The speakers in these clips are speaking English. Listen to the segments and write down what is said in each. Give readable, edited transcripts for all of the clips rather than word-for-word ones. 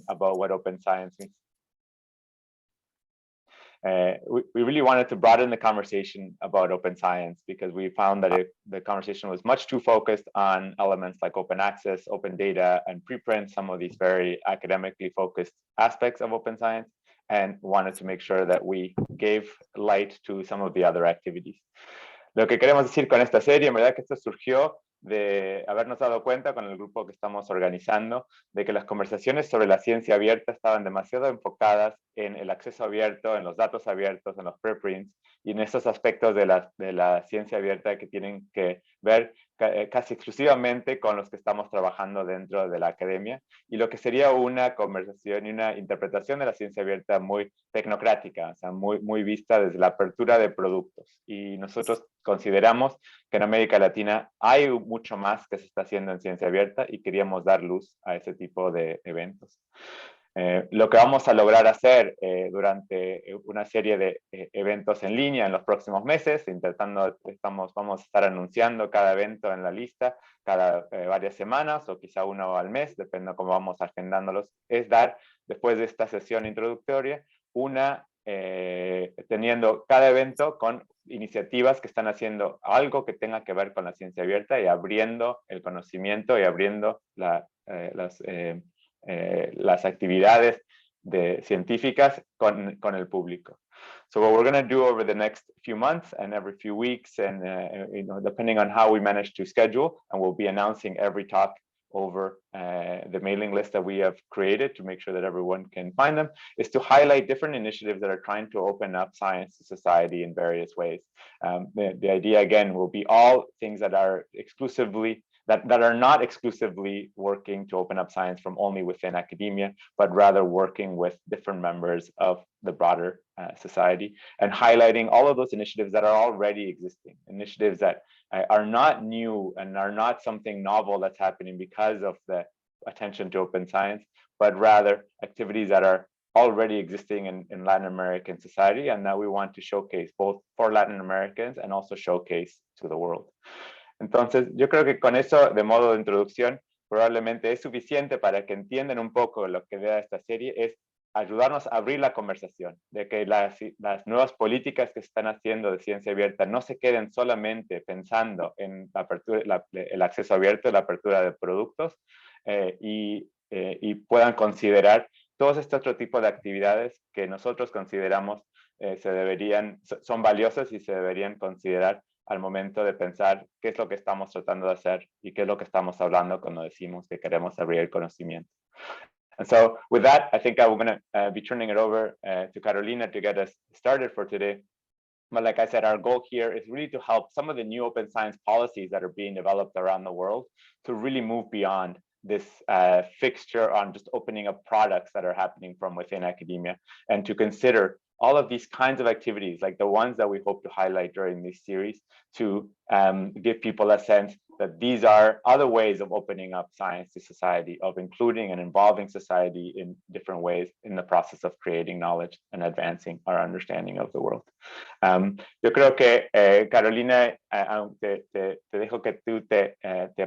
about what open science means. We really wanted to broaden the conversation about open science because we found that the conversation was much too focused on elements like open access, open data, and preprint, some of these very academically focused aspects of open science, and wanted to make sure that we gave light to some of the other activities. Lo que queremos decir con esta serie, en verdad que esto surgió de habernos dado cuenta con el grupo que estamos organizando de que las conversaciones sobre la ciencia abierta estaban demasiado enfocadas en el acceso abierto, en los datos abiertos, en los preprints y en esos aspectos de la ciencia abierta que tienen que ver casi exclusivamente con los que estamos trabajando dentro de la academia, y lo que sería una conversación y una interpretación de la ciencia abierta muy tecnocrática, o sea, muy vista desde la apertura de productos. Y nosotros consideramos que en América Latina hay mucho más que se está haciendo en ciencia abierta y queríamos dar luz a ese tipo de eventos. Lo que vamos a lograr hacer durante una serie de eventos en línea en los próximos meses, vamos a estar anunciando cada evento en la lista cada varias semanas o quizá uno al mes, depende de cómo vamos agendándolos, es dar, después de esta sesión introductoria, teniendo cada evento con iniciativas que están haciendo algo que tenga que ver con la ciencia abierta y abriendo el conocimiento y abriendo las actividades científicas con el público. So what we're going to do over the next few months and every few weeks, and depending on how we manage to schedule, and we'll be announcing every talk over the mailing list that we have created to make sure that everyone can find them, is to highlight different initiatives that are trying to open up science to society in various ways. The idea, again, will be all things that are that are not exclusively working to open up science from only within academia, but rather working with different members of the broader society and highlighting all of those initiatives that are already existing, initiatives that are not new and are not something novel that's happening because of the attention to open science, but rather activities that are already existing in Latin American society and that we want to showcase both for Latin Americans and also showcase to the world. Entonces, yo creo que con eso, de modo de introducción, probablemente es suficiente para que entiendan un poco lo que vea esta serie, es ayudarnos a abrir la conversación, de que las nuevas políticas que se están haciendo de ciencia abierta no se queden solamente pensando en la apertura, el acceso abierto, la apertura de productos, y puedan considerar todos este otro tipo de actividades que nosotros consideramos son valiosas y se deberían considerar al momento de pensar qué es lo que estamos tratando de hacer y qué es lo que estamos hablando cuando decimos que queremos abrir el conocimiento. And so with that, I think I'm going to be turning it over to Carolina to get us started for today. But like I said, our goal here is really to help some of the new open science policies that are being developed around the world to really move beyond this fixture on just opening up products that are happening from within academia and to consider all of these kinds of activities, like the ones that we hope to highlight during this series, to give people a sense that these are other ways of opening up science to society, of including and involving society in different ways in the process of creating knowledge and advancing our understanding of the world. Yo creo que, Carolina, te dejo que tú te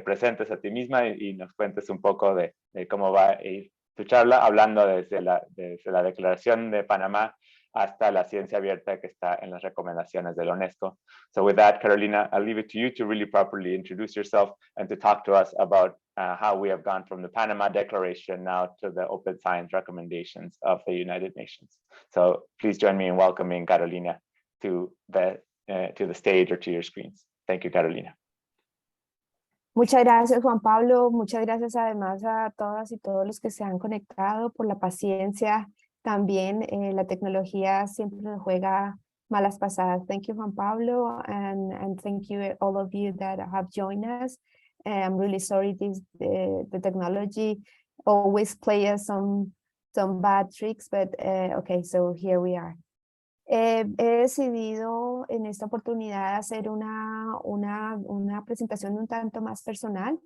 presentes a ti misma y nos cuentes un poco de cómo va a ir tu charla, hablando desde la Declaración de Panamá hasta la ciencia abierta que está en las recomendaciones de la Unesco. So with that, Carolina, I'll leave it to you to really properly introduce yourself and to talk to us about how we have gone from the Panama Declaration now to the open science recommendations of the United Nations. So please join me in welcoming Carolina to the stage or to your screens. Thank you, Carolina. Muchas gracias, Juan Pablo. Muchas gracias además a todas y todos los que se han conectado por la paciencia. También la tecnología siempre nos juega malas pasadas. Thank you, Juan Pablo, and thank you all of you that have joined us. I'm really sorry the technology always plays us some bad tricks, but okay, so here we are. He decidido en esta oportunidad hacer una presentación un tanto más personal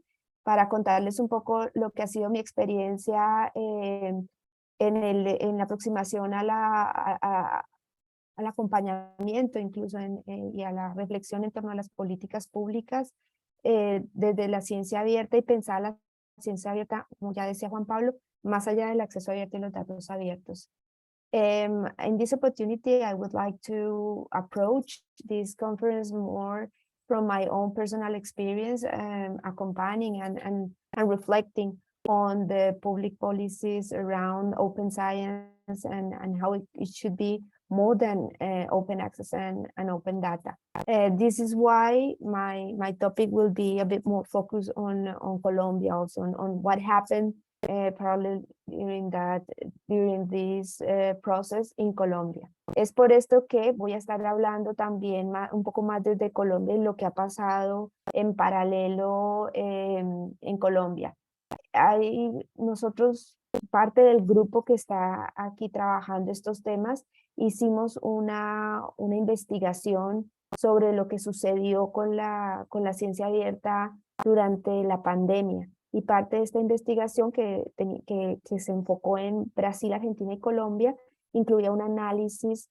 para contarles un poco lo que ha sido mi experiencia en la aproximación al acompañamiento incluso y a la reflexión en torno a las políticas públicas desde la ciencia abierta y pensar la ciencia abierta, como ya decía Juan Pablo, más allá del acceso abierto y los datos abiertos. In this opportunity, I would like to approach this conference more from my own personal experience, accompanying and reflecting on the public policies around open science and how it should be more than open access and open data. This is why my topic will be a bit more focused on Colombia, also on what happened parallel during this process in Colombia. Es por esto que voy a estar hablando también un poco más desde Colombia y lo que ha pasado en paralelo en Colombia. Nosotros, parte del grupo que está aquí trabajando estos temas, hicimos una investigación sobre lo que sucedió con la ciencia abierta durante la pandemia. Y parte de esta investigación que se enfocó en Brasil, Argentina y Colombia, incluía un análisis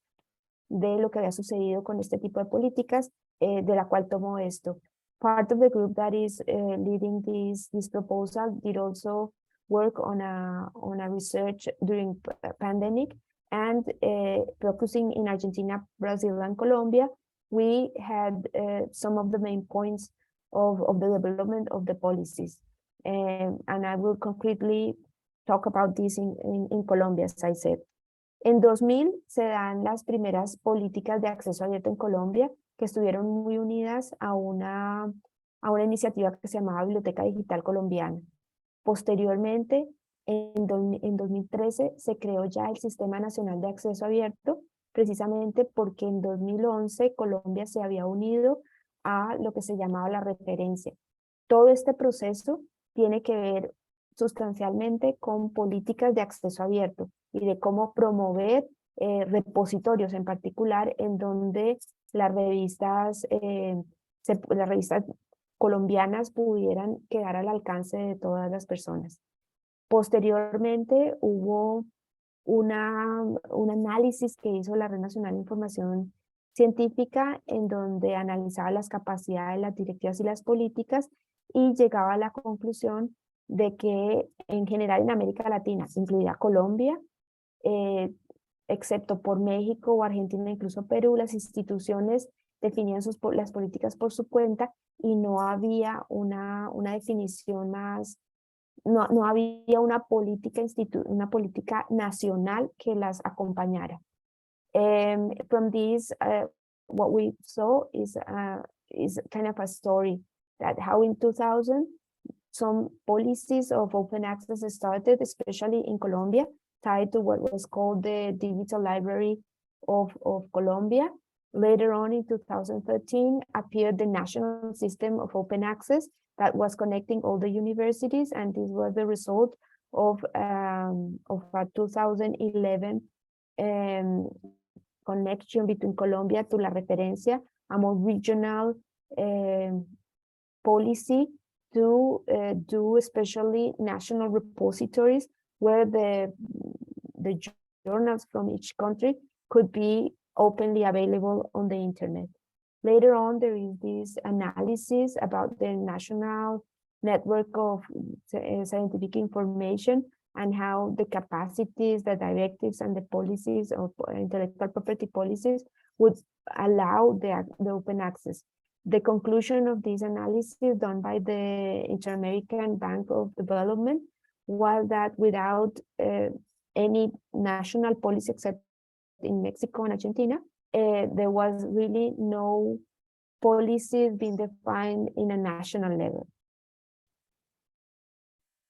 de lo que había sucedido con este tipo de políticas, de la cual tomó esto. Part of the group that is leading this proposal did also work on a research during pandemic, and focusing in Argentina, Brazil, and Colombia. We had some of the main points of the development of the policies. And I will concretely talk about this in Colombia, as I said. En 2000 se dan las primeras políticas de acceso abierto en Colombia, que estuvieron muy unidas a una iniciativa que se llamaba Biblioteca Digital Colombiana. Posteriormente, en 2013, se creó ya el Sistema Nacional de Acceso Abierto, precisamente porque en 2011 Colombia se había unido a lo que se llamaba la referencia. Todo este proceso tiene que ver sustancialmente con políticas de acceso abierto y de cómo promover repositorios en particular en donde las revistas colombianas pudieran quedar al alcance de todas las personas. Posteriormente hubo un análisis que hizo la Red Nacional de Información Científica en donde analizaba las capacidades, las directivas y las políticas y llegaba a la conclusión de que en general en América Latina, incluida Colombia, excepto por México o Argentina, incluso Perú, las instituciones definían las políticas por su cuenta y no había una definición más, no había una política nacional que las acompañara. From this, what we saw is kind of a story that how in 2000 some policies of open access started, especially in Colombia, tied to what was called the Digital Library of Colombia. Later on in 2013 appeared the National System of Open Access that was connecting all the universities, and this was the result of a 2011 connection between Colombia to la referencia, a more regional policy to do especially national repositories where the journals from each country could be openly available on the internet. Later on, there is this analysis about the national network of scientific information and how the capacities, the directives, and the policies of intellectual property policies would allow the open access. The conclusion of this analysis done by the Inter-American Bank of Development was that without any national policy except in Mexico and Argentina, there was really no policies being defined in a national level.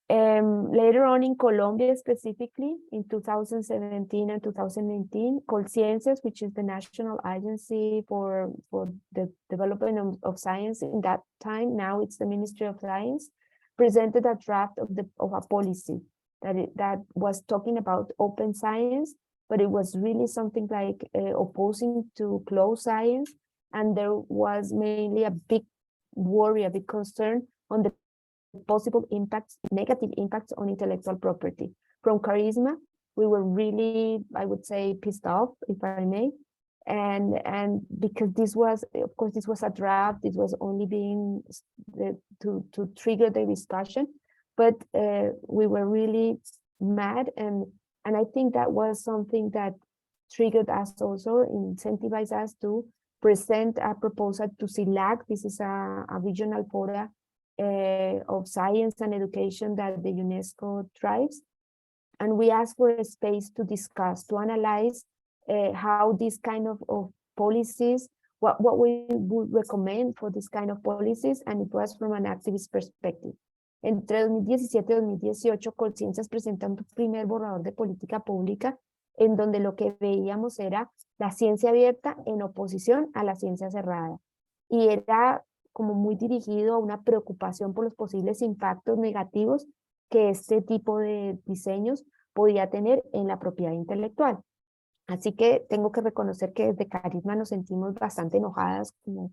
Later on in Colombia, specifically in 2017 and 2019, Colciencias, which is the national agency for the development of science in that time, now it's the Ministry of Science, presented a draft of a policy that was talking about open science, but it was really something like opposing to closed science, and there was mainly a big worry, a big concern on the possible impacts, negative impacts on intellectual property. From Karisma, we were really, I would say, pissed off, if I may, and because this was, of course, this was a draft, this was only being to trigger the discussion, but we were really mad, and I think that was something that triggered us also, incentivized us to present a proposal to SILAC. This is a regional fora of science and education that the UNESCO drives. And we asked for a space to discuss, to analyze how this kind of policies, what we would recommend for this kind of policies, and it was from an activist perspective. Entre 2017 y 2018, Conciencias presenta un primer borrador de política pública en donde lo que veíamos era la ciencia abierta en oposición a la ciencia cerrada. Y era como muy dirigido a una preocupación por los posibles impactos negativos que este tipo de diseños podía tener en la propiedad intelectual. Así que tengo que reconocer que desde Karisma nos sentimos bastante enojadas, como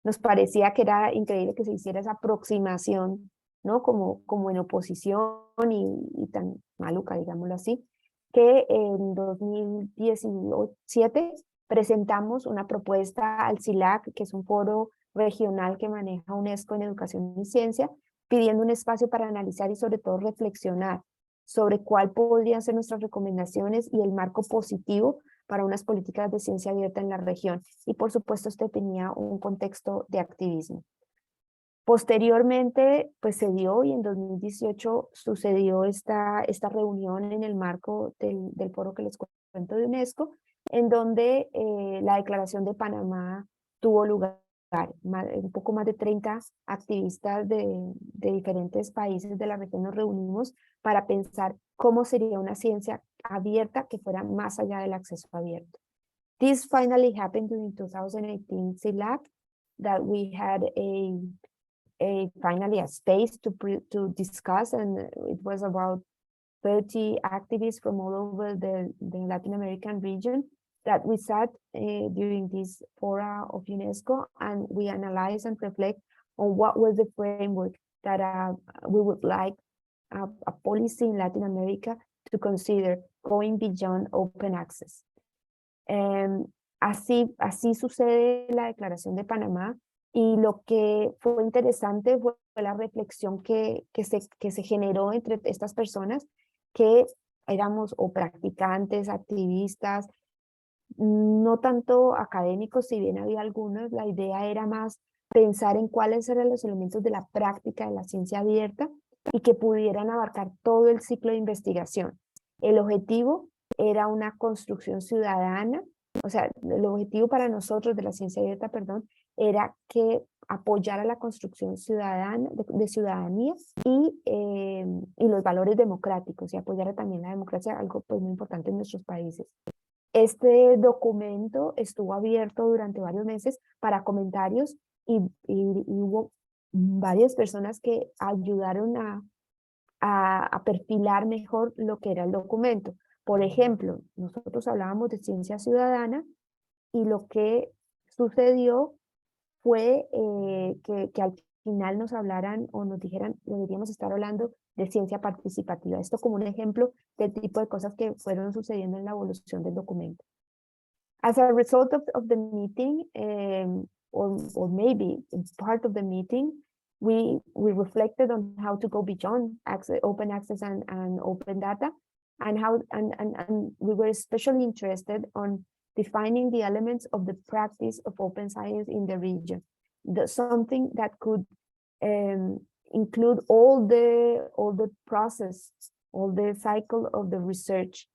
nos parecía que era increíble que se hiciera esa aproximación, ¿no? Como en oposición y tan maluca, digámoslo así, que en 2017 presentamos una propuesta al SILAC, que es un foro regional que maneja Unesco en educación y ciencia, pidiendo un espacio para analizar y sobre todo reflexionar sobre cuál podrían ser nuestras recomendaciones y el marco positivo para unas políticas de ciencia abierta en la región. Y por supuesto esto tenía un contexto de activismo. Posteriormente, pues se dio y en 2018 sucedió esta reunión en el marco del foro que les cuento de UNESCO, en donde la declaración de Panamá tuvo lugar. Un poco más de 30 activistas de diferentes países de la región nos reunimos para pensar cómo sería una ciencia abierta que fuera más allá del acceso abierto. This finally happened during 2018 SILAC, that we had finally a space to discuss, and it was about 30 activists from all over the Latin American region that we sat during this fora of UNESCO, and we analyze and reflect on what was the framework that we would like a policy in Latin America to consider going beyond open access. Así sucede la Declaración de Panamá, y lo que fue interesante fue la reflexión que se generó entre estas personas que éramos o practicantes, activistas, no tanto académicos, si bien había algunos. La idea era más pensar en cuáles eran los elementos de la práctica de la ciencia abierta y que pudieran abarcar todo el ciclo de investigación. El objetivo era una construcción ciudadana, o sea, el objetivo para nosotros de la ciencia abierta, era que apoyara la construcción ciudadana, de ciudadanía y los valores democráticos, y apoyara también la democracia, algo pues muy importante en nuestros países. Este documento estuvo abierto durante varios meses para comentarios y hubo varias personas que ayudaron a perfilar mejor lo que era el documento. Por ejemplo, nosotros hablábamos de ciencia ciudadana y lo que sucedió fue que al final nos hablaran o nos dijeran deberíamos estar hablando de ciencia participativa. Esto como un ejemplo del tipo de cosas que fueron sucediendo en la evolución del documento. As a result of the meeting, or maybe part of the meeting, we reflected on how to go beyond open access and open data, and we were especially interested on defining the elements of the practice of open science in the region. Something that could include all the process, all the cycle of the research,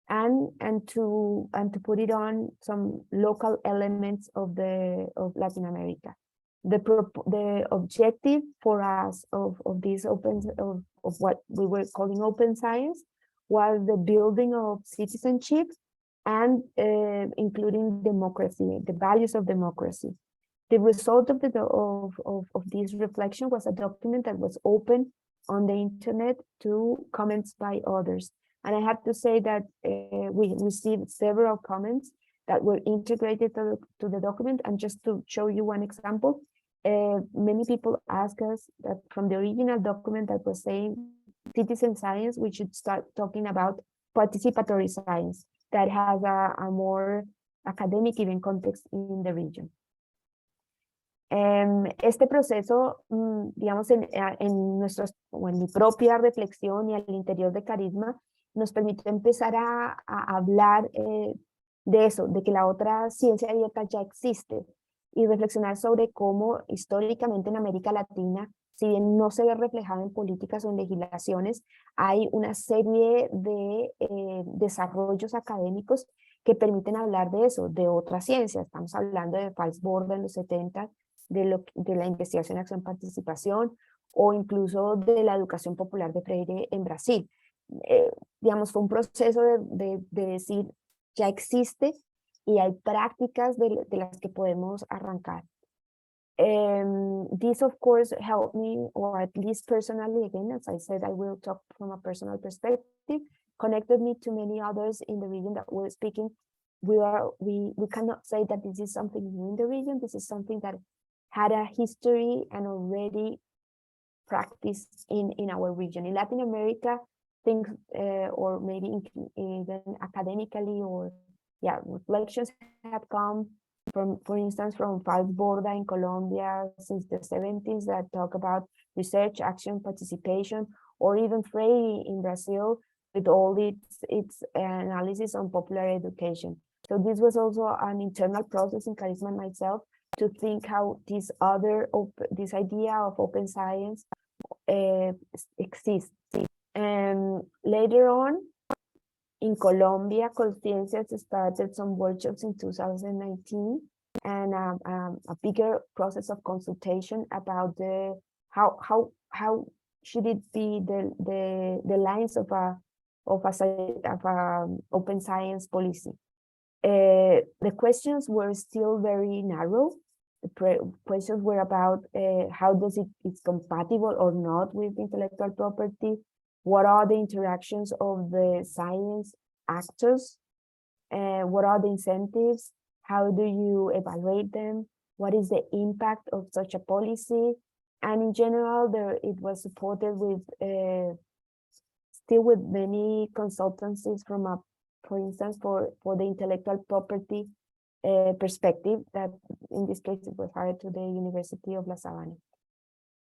and to put it on some local elements of Latin America. The objective for us of what we were calling open science was the building of citizenship and including democracy, the values of democracy. The result of this reflection was a document that was open on the internet to comments by others. And I have to say that we received several comments that were integrated to the document. And just to show you one example, many people asked us that from the original document that was saying citizen science, we should start talking about participatory science that has a more academic even context in the region. Este proceso, digamos, en mi propia reflexión y al interior de Karisma, nos permitió empezar a hablar de eso, de que la otra ciencia abierta ya existe, y reflexionar sobre cómo históricamente en América Latina, si bien no se ve reflejado en políticas o en legislaciones, hay una serie de desarrollos académicos que permiten hablar de eso, de otra ciencia. Estamos hablando de False Borda en los 70, de la investigación, acción, participación, o incluso de la educación popular de Freire en Brasil. Digamos, fue un proceso de decir, ya existe y hay prácticas de las que podemos arrancar. This, of course, helped me, or at least personally, again, as I said, I will talk from a personal perspective, connected me to many others in the region that were speaking. We cannot say that this is something new in the region. This is something that had a history and already practiced in our region. In Latin America, things, or maybe even academically, or reflections have come from, for instance, from False Borda in Colombia since the 70s that talk about research, action, participation, or even Freire in Brazil with all its analysis on popular education. So this was also an internal process in Karisma and myself to think how this idea of open science exists. And later on, in Colombia, Conciencias started some workshops in 2019, and a bigger process of consultation about how should it be the lines of a open science policy. The questions were still very narrow. The questions were about how does it's compatible or not with intellectual property. What are the interactions of the science actors? What are the incentives? How do you evaluate them? What is the impact of such a policy? And in general, it was supported with still with many consultancies from for instance, for the intellectual property perspective, that in this case it was hired to the University of La Sabana.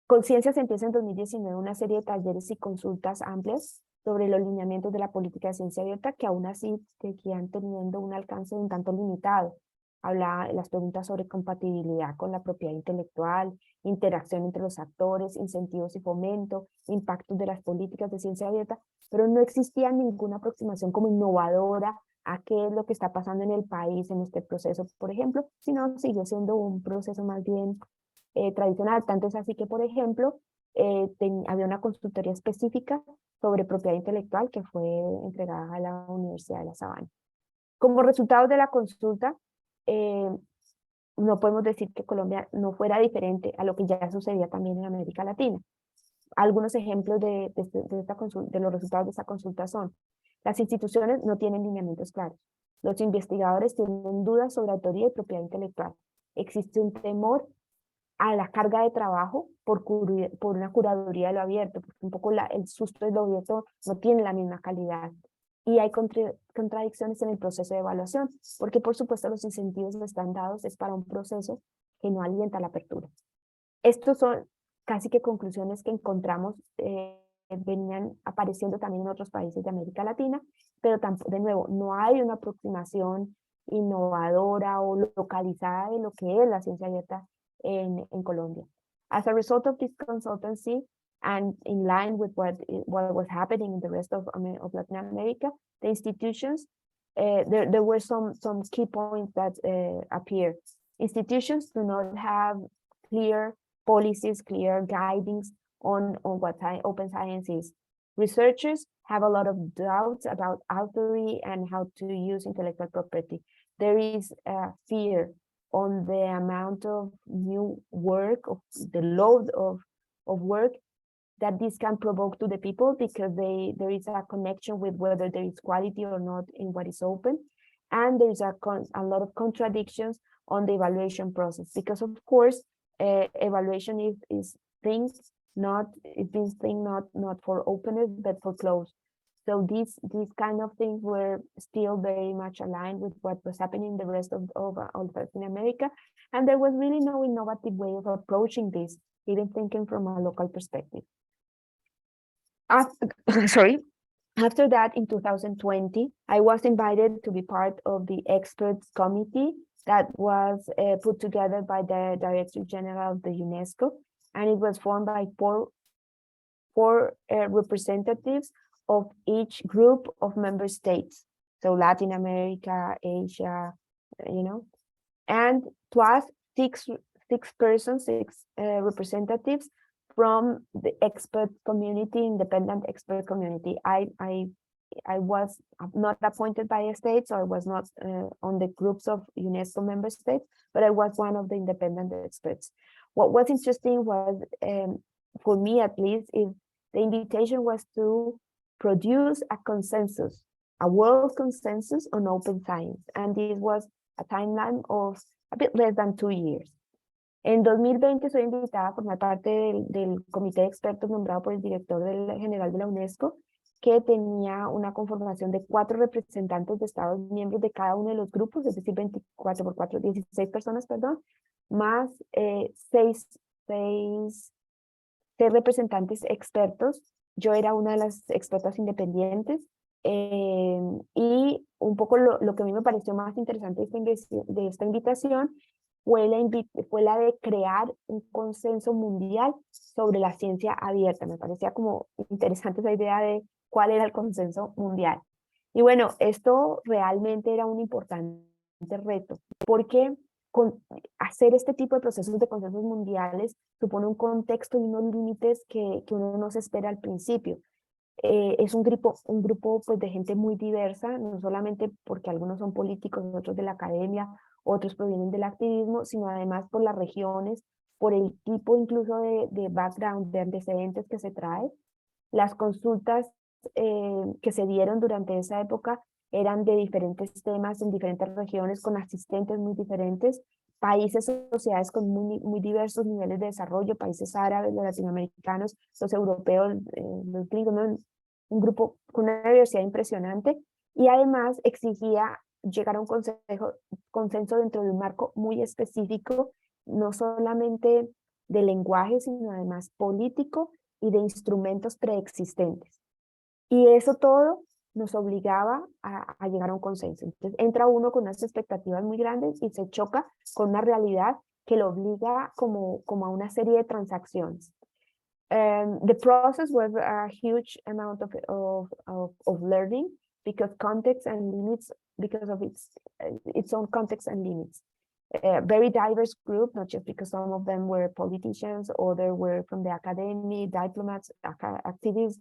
Conciencias empieza en 2019 una serie de talleres y consultas amplias sobre los lineamientos de la política de ciencia abierta, que aún así seguían teniendo un alcance un tanto limitado. Hablaba las preguntas sobre compatibilidad con la propiedad intelectual, interacción entre los actores, incentivos y fomento, impactos de las políticas de ciencia abierta, pero no existía ninguna aproximación como innovadora a qué es lo que está pasando en el país en este proceso, por ejemplo, sino siguió siendo un proceso más bien tradicional. Tanto es así que, por ejemplo, había una consultoría específica sobre propiedad intelectual que fue entregada a la Universidad de La Sabana. Como resultado de la consulta, no podemos decir que Colombia no fuera diferente a lo que ya sucedía también en América Latina. Algunos ejemplos de los resultados de esta consulta son: las instituciones no tienen lineamientos claros, los investigadores tienen dudas sobre autoría y propiedad intelectual, existe un temor a la carga de trabajo por una curaduría de lo abierto, porque un poco el susto de lo abierto no tiene la misma calidad. Y hay contradicciones en el proceso de evaluación, porque por supuesto los incentivos están dados es para un proceso que no alienta la apertura. Estos son casi que conclusiones que encontramos, venían apareciendo también en otros países de América Latina, pero de nuevo, no hay una aproximación innovadora o localizada de lo que es la ciencia abierta en Colombia. As a result of this consultancy, and in line with what was happening in the rest of Latin America, the institutions, there were some key points that appear. Institutions do not have clear policies, clear guidings on what open science is. Researchers have a lot of doubts about authority and how to use intellectual property. There is fear on the amount of new work, of the load of work that this can provoke to the people, because there is a connection with whether there is quality or not in what is open. And there is a lot of contradictions on the evaluation process, because of course, evaluation is not for openness, but for closed. So these kind of things were still very much aligned with what was happening in the rest of Latin America. And there was really no innovative way of approaching this, even thinking from a local perspective. After that, in 2020, I was invited to be part of the experts committee that was put together by the Director General of the UNESCO, and it was formed by four representatives of each group of member states. So Latin America, Asia, and plus six representatives from the expert community, independent expert community. I was not appointed by a state, so I was not on the groups of UNESCO member states, but I was one of the independent experts. What was interesting was, for me at least, is the invitation was to produce a consensus, a world consensus on open science. And this was a timeline of a bit less than 2 years. En 2020 soy invitada a formar parte del comité de expertos nombrado por el director general de la UNESCO, que tenía una conformación de 4 representantes de Estados miembros de cada uno de los grupos, es decir, 24 por 4, 16 personas, perdón, más 6 representantes expertos. Yo era una de las expertas independientes, y un poco lo que a mí me pareció más interesante de esta invitación fue la de crear un consenso mundial sobre la ciencia abierta. Me parecía como interesante esa idea de cuál era el consenso mundial. Y bueno, esto realmente era un importante reto, porque hacer este tipo de procesos de consensos mundiales supone un contexto y unos límites que uno no se espera al principio. Es un grupo pues, de gente muy diversa, no solamente porque algunos son políticos, otros de la academia, otros provienen del activismo, sino además por las regiones, por el tipo incluso de background, de antecedentes que se trae. Las consultas que se dieron durante esa época eran de diferentes temas en diferentes regiones, con asistentes muy diferentes, países, sociedades con muy diversos niveles de desarrollo, países árabes, los latinoamericanos, los europeos, los gringos, ¿no? Un grupo con una diversidad impresionante, y además exigía llegar a un consenso dentro de un marco muy específico, no solamente de lenguaje, sino además político y de instrumentos preexistentes. Y eso todo nos obligaba a llegar a un consenso. Entonces entra uno con unas expectativas muy grandes y se choca con una realidad que lo obliga como a una serie de transacciones. The process was a huge amount of learning, because context and limits, because of its own context and limits. Very diverse group, not just because some of them were politicians, others were from the academy, diplomats, activists,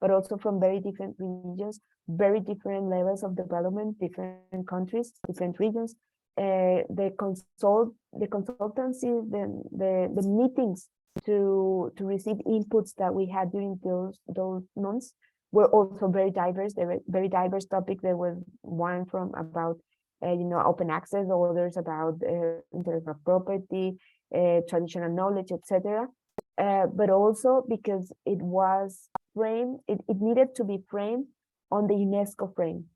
but also from very different regions, very different levels of development, different countries, different regions. The consultancy, the meetings to receive inputs that we had during those months were also very diverse. They were very diverse topics. There was one from about open access, others about intellectual property, traditional knowledge, etc. But also because it was framed, it needed to be framed on the UNESCO frame,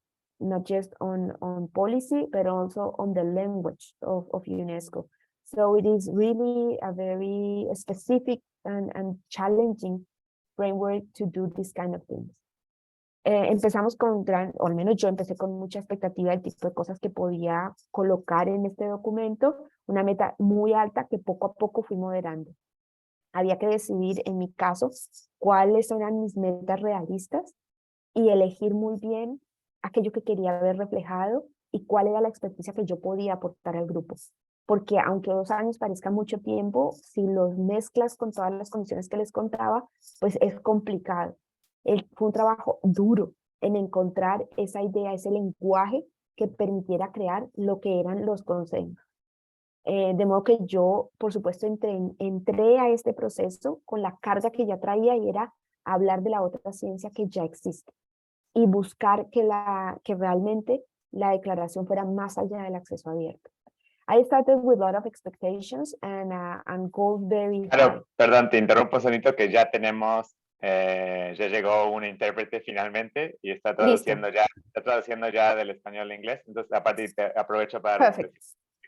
not just on policy, but also on the language of UNESCO. So it is really a very specific and challenging framework to do this kind of things. Empezamos con o al menos yo empecé con mucha expectativa del tipo de cosas que podía colocar en este documento, una meta muy alta que poco a poco fui moderando. Había que decidir, en mi caso, cuáles eran mis metas realistas y elegir muy bien aquello que quería ver reflejado y cuál era la experticia que yo podía aportar al grupo. Porque aunque 2 años parezca mucho tiempo, si los mezclas con todas las condiciones que les contaba, pues es complicado. Fue un trabajo duro en encontrar esa idea, ese lenguaje que permitiera crear lo que eran los consensos. De modo que yo, por supuesto, entré a este proceso con la carga que ya traía, y era hablar de la otra ciencia que ya existe y buscar que realmente la declaración fuera más allá del acceso abierto. I started with a lot of expectations and goals very high. Claro, perdón, te interrumpo, Sonito, que ya tenemos, ya llegó un intérprete finalmente y está traduciendo ya del español al inglés. Entonces, aparte, aprovecho para decir que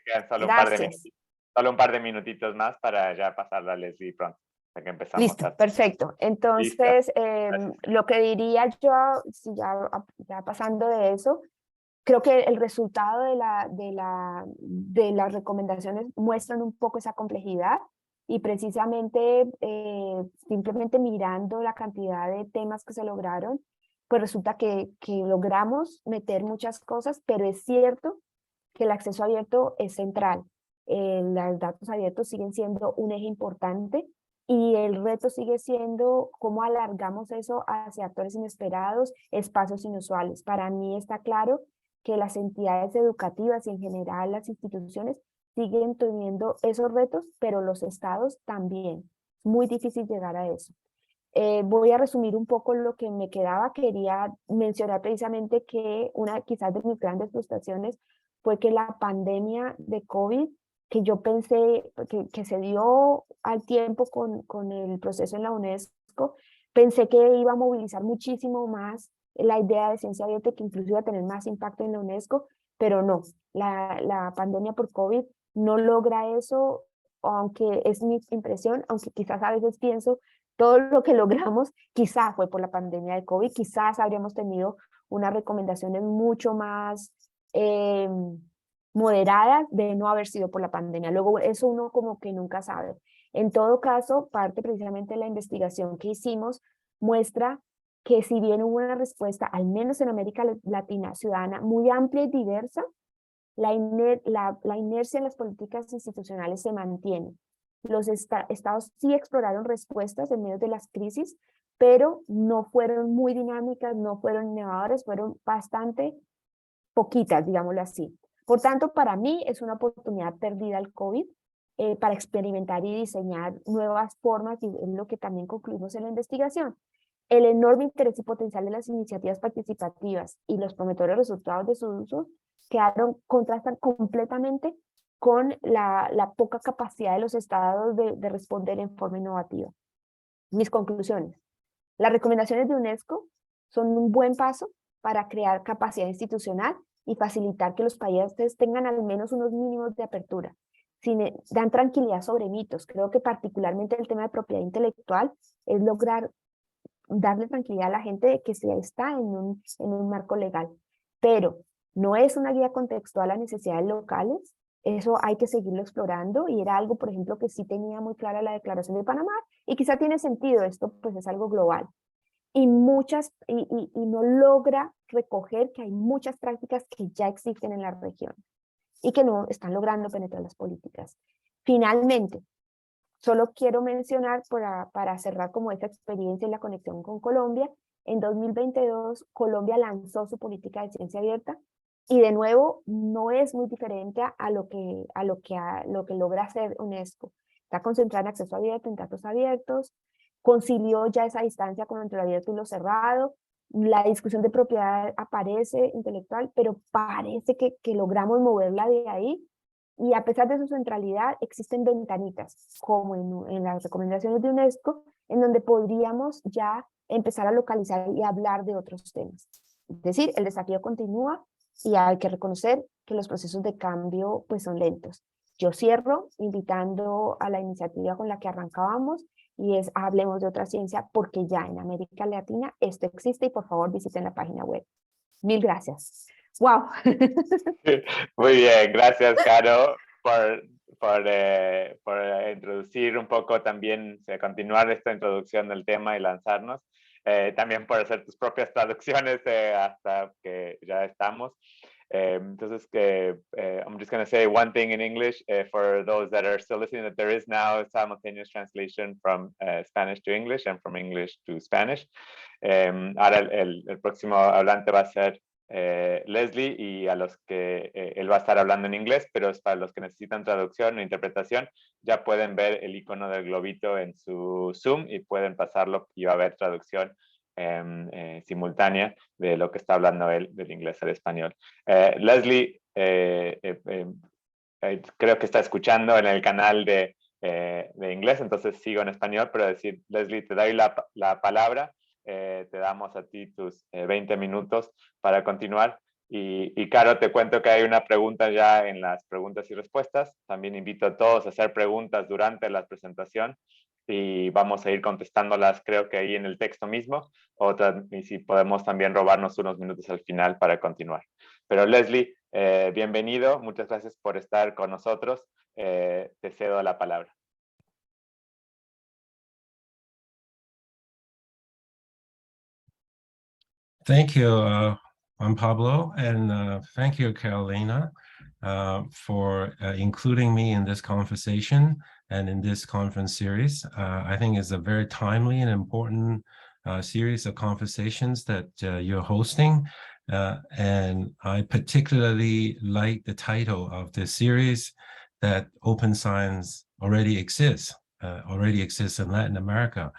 quedan solo un par de minutitos más para ya pasarla a Leslie pronto. que empezamos. Listo, perfecto. Entonces, lo que diría yo, si ya pasando de eso, creo que el resultado de las recomendaciones muestran un poco esa complejidad y precisamente simplemente mirando la cantidad de temas que se lograron, pues resulta que logramos meter muchas cosas, pero es cierto que el acceso abierto es central. Los datos abiertos siguen siendo un eje importante y el reto sigue siendo cómo alargamos eso hacia actores inesperados, espacios inusuales. Para mí está claro que las entidades educativas y en general las instituciones siguen teniendo esos retos, pero los estados también. Es muy difícil llegar a eso. Voy a resumir un poco lo que me quedaba. Quería mencionar precisamente que una quizás de mis grandes frustraciones fue que la pandemia de COVID, que yo pensé que se dio al tiempo con el proceso en la Unesco, pensé que iba a movilizar muchísimo más la idea de ciencia abierta, que incluso iba a tener más impacto en la Unesco, pero no, la pandemia por COVID no logra eso, aunque es mi impresión, aunque quizás a veces pienso, todo lo que logramos quizás fue por la pandemia de COVID, quizás habríamos tenido unas recomendaciones mucho más moderadas de no haber sido por la pandemia. Luego eso uno como que nunca sabe. En todo caso, parte precisamente de la investigación que hicimos muestra que si bien hubo una respuesta, al menos en América Latina, ciudadana, muy amplia y diversa, la inercia en las políticas institucionales se mantiene. Los estados sí exploraron respuestas en medio de las crisis, pero no fueron muy dinámicas, no fueron innovadoras, fueron bastante poquitas, digámoslo así. Por tanto, para mí es una oportunidad perdida el COVID para experimentar y diseñar nuevas formas, y es lo que también concluimos en la investigación. El enorme interés y potencial de las iniciativas participativas y los prometedores resultados de su uso contrastan completamente con la poca capacidad de los estados de responder en forma innovativa. Mis conclusiones. Las recomendaciones de Unesco son un buen paso para crear capacidad institucional y facilitar que los países tengan al menos unos mínimos de apertura. Dan tranquilidad sobre mitos. Creo que particularmente el tema de propiedad intelectual es lograr darle tranquilidad a la gente de que se está en un marco legal. Pero no es una guía contextual a necesidades locales. Eso hay que seguirlo explorando y era algo, por ejemplo, que sí tenía muy clara la Declaración de Panamá y quizá tiene sentido, esto pues es algo global. Y no logra recoger que hay muchas prácticas que ya existen en la región y que no están logrando penetrar las políticas. Finalmente, solo quiero mencionar para cerrar como esta experiencia y la conexión con Colombia, en 2022 Colombia lanzó su política de ciencia abierta y de nuevo no es muy diferente a lo que logra hacer Unesco. Está concentrada en acceso abierto, en datos abiertos, concilió ya esa distancia con entre lo abierto y lo cerrado, la discusión de propiedad aparece intelectual, pero parece que logramos moverla de ahí, y a pesar de su centralidad existen ventanitas, como en las recomendaciones de Unesco, en donde podríamos ya empezar a localizar y hablar de otros temas. Es decir, el desafío continúa y hay que reconocer que los procesos de cambio pues son lentos. Yo cierro invitando a la iniciativa con la que arrancábamos, y es Hablemos de Otra Ciencia, porque ya en América Latina esto existe, y por favor visiten la página web. Mil gracias. ¡Wow! Muy bien, gracias, Caro, por introducir un poco también, continuar esta introducción del tema y lanzarnos. También por hacer tus propias traducciones hasta que ya estamos. Entonces, I'm just going to say one thing in English for those that are still listening, that there is now simultaneous translation from Spanish to English and from English to Spanish. Ahora el próximo hablante va a ser Leslie, y a los que él va a estar hablando en inglés, pero es para los que necesitan traducción o interpretación, ya pueden ver el icono del globito en su Zoom y pueden pasarlo y va a haber traducción simultánea de lo que está hablando él, del inglés al español. Leslie, creo que está escuchando en el canal de inglés, entonces sigo en español, pero decir, Leslie, te doy la palabra. Te damos a ti tus 20 minutos para continuar. Y Caro, te cuento que hay una pregunta ya en las preguntas y respuestas. También invito a todos a hacer preguntas durante la presentación. y vamos a ir contestándolas, creo que ahí en el texto mismo, y si podemos también robarnos unos minutos al final para continuar. Pero Leslie, bienvenido, muchas gracias por estar con nosotros. Te cedo la palabra. Thank you, Juan Pablo, and thank you, Carolina, for including me in this conversation and in this conference series. I think it's a very timely and important series of conversations that you're hosting. And I particularly like the title of this series, that open science already exists in Latin America.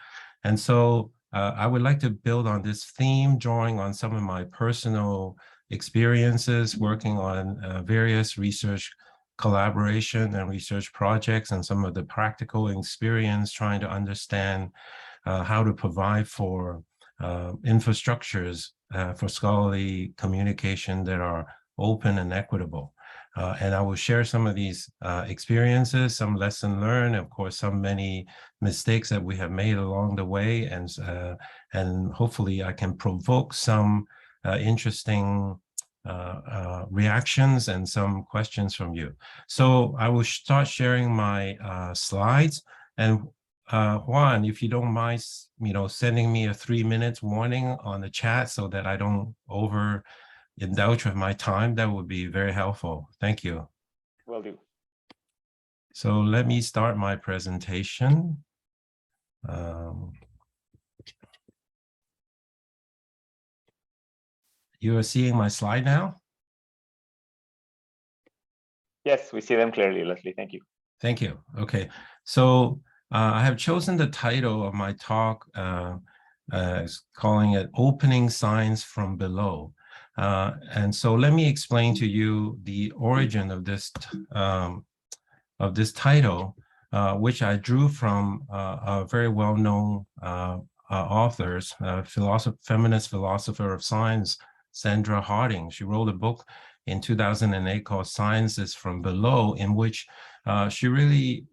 And so I would like to build on this theme, drawing on some of my personal experiences working on various research collaboration and research projects, and some of the practical experience trying to understand how to provide for infrastructures for scholarly communication that are open and equitable. And I will share some of these experiences, some lesson learned, of course, some many mistakes that we have made along the way, and hopefully I can provoke some interesting reactions and some questions from you. So I will start sharing my slides, and Juan, if you don't mind, sending me a 3 minutes warning on the chat so that I don't indulge with my time, that would be very helpful. Thank you. Will do. So let me start my presentation. You are seeing my slide now? Yes, we see them clearly, Leslie. Thank you. Thank you. Okay, so I have chosen the title of my talk, calling it Opening Science from Below. And so let me explain to you the origin of this title, which I drew from a very well-known authors, feminist philosopher of science, Sandra Harding. She wrote a book in 2008 called Sciences from Below, in which she really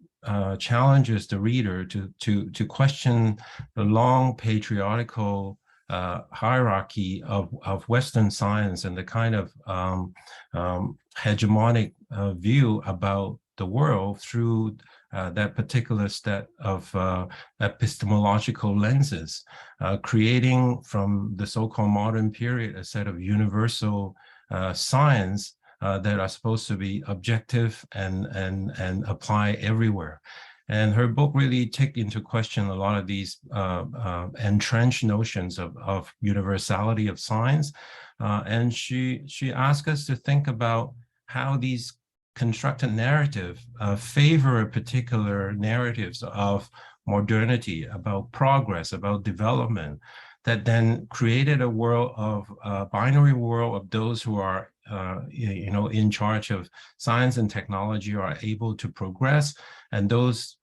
challenges the reader to question the long patriarchal hierarchy of Western science and the kind of hegemonic view about the world through that particular set of epistemological lenses, creating from the so-called modern period a set of universal science that are supposed to be objective and apply everywhere. And her book really took into question a lot of these entrenched notions of universality of science. And she asked us to think about how these constructed narrative favor particular narratives of modernity, about progress, about development, that then created a world of binary world of those who are in charge of science and technology, are able to progress, and those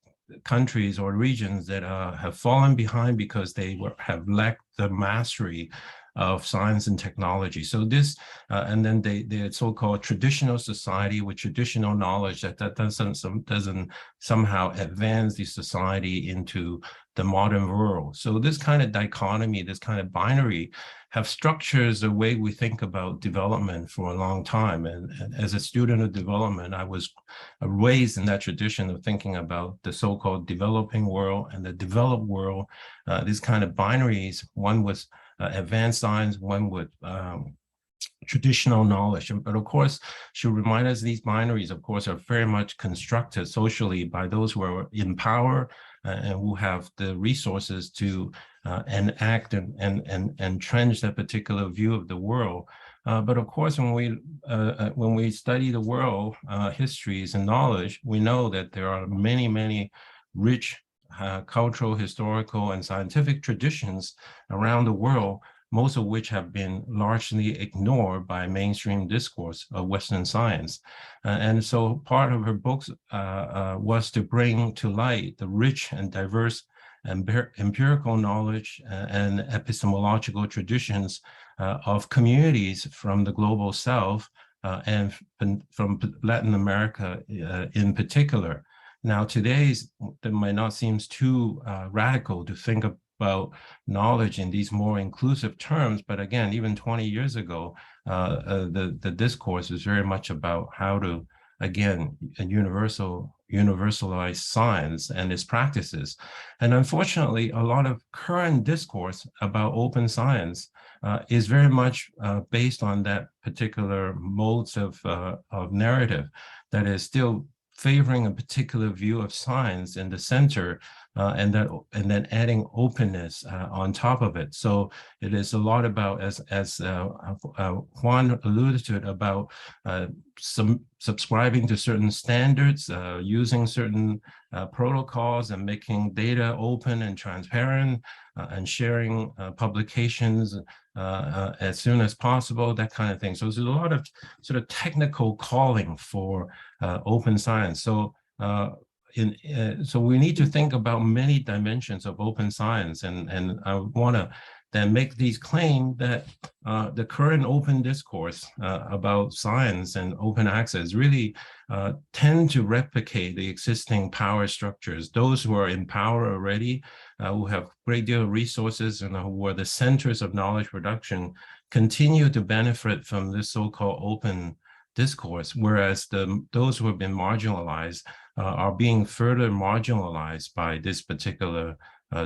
countries or regions that have fallen behind because they have lacked the mastery of science and technology. So this, and then the so-called traditional society with traditional knowledge that doesn't somehow advance the society into the modern world. So this kind of dichotomy, this kind of binary, have structures the way we think about development for a long time. And as a student of development, I was raised in that tradition of thinking about the so-called developing world and the developed world, these kind of binaries, one was advanced science, one with traditional knowledge. But of course, she'll remind us these binaries, of course, are very much constructed socially by those who are in power and who have the resources to enact and entrench that particular view of the world. But of course, when we study the world, histories and knowledge, we know that there are many, many rich cultural, historical, and scientific traditions around the world, most of which have been largely ignored by mainstream discourse of Western science. And so part of her books was to bring to light the rich and diverse empirical knowledge and epistemological traditions of communities from the global South and from Latin America in particular. Now, today's, that might not seem too radical to think about knowledge in these more inclusive terms, but again, even 20 years ago, the discourse is very much about how to, again, universalize science and its practices. And unfortunately, a lot of current discourse about open science is very much based on that particular modes of narrative that is still favoring a particular view of science in the center, and then adding openness on top of it. So it is a lot about, as Juan alluded to it, about subscribing to certain standards, using certain protocols, and making data open and transparent, and sharing publications as soon as possible, that kind of thing. So there's a lot of sort of technical calling for open science. So so we need to think about many dimensions of open science, and I want to then make these claims that the current open discourse about science and open access really tend to replicate the existing power structures. Those who are in power already, who have a great deal of resources and who are the centers of knowledge production, continue to benefit from this so-called open discourse, whereas those who have been marginalized are being further marginalized by this particular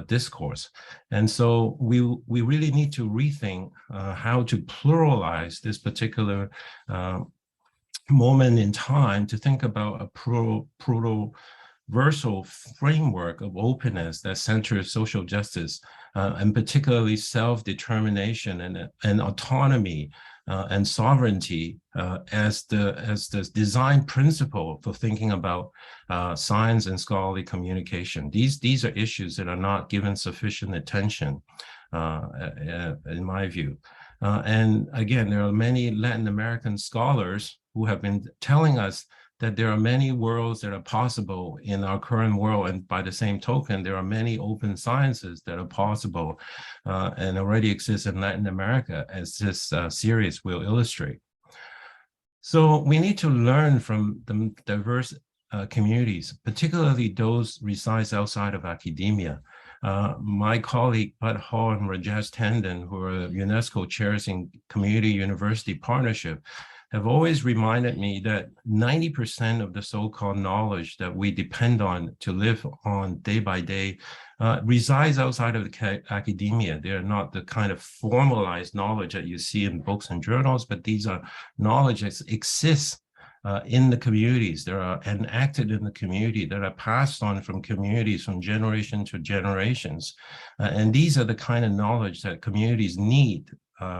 discourse. And so we really need to rethink how to pluralize this particular moment in time to think about a proto-versal framework of openness that centers social justice, and particularly self-determination and autonomy and sovereignty as the design principle for thinking about science and scholarly communication. These are issues that are not given sufficient attention, in my view. And again, there are many Latin American scholars who have been telling us that there are many worlds that are possible in our current world, and by the same token, there are many open sciences that are possible and already exist in Latin America, as this series will illustrate. So we need to learn from the diverse communities, particularly those resides outside of academia. My colleague Bud Hall and Rajesh Tandon, who are UNESCO chairs in Community University Partnership, have always reminded me that 90% of the so-called knowledge that we depend on to live on day by day resides outside of the academia. They are not the kind of formalized knowledge that you see in books and journals, but these are knowledge that exists in the communities, that are enacted in the community, that are passed on from communities from generation to generations. And these are the kind of knowledge that communities need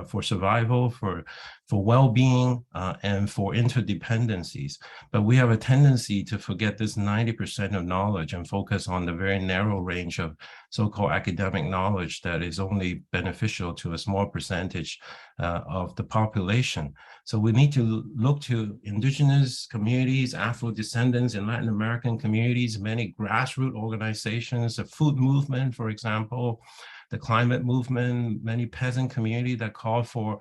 for survival, for well-being, and for interdependencies. But we have a tendency to forget this 90% of knowledge and focus on the very narrow range of so-called academic knowledge that is only beneficial to a small percentage of the population. So we need to look to indigenous communities, Afro-descendants in Latin American communities, many grassroots organizations, the food movement, for example, the climate movement, many peasant communities that call for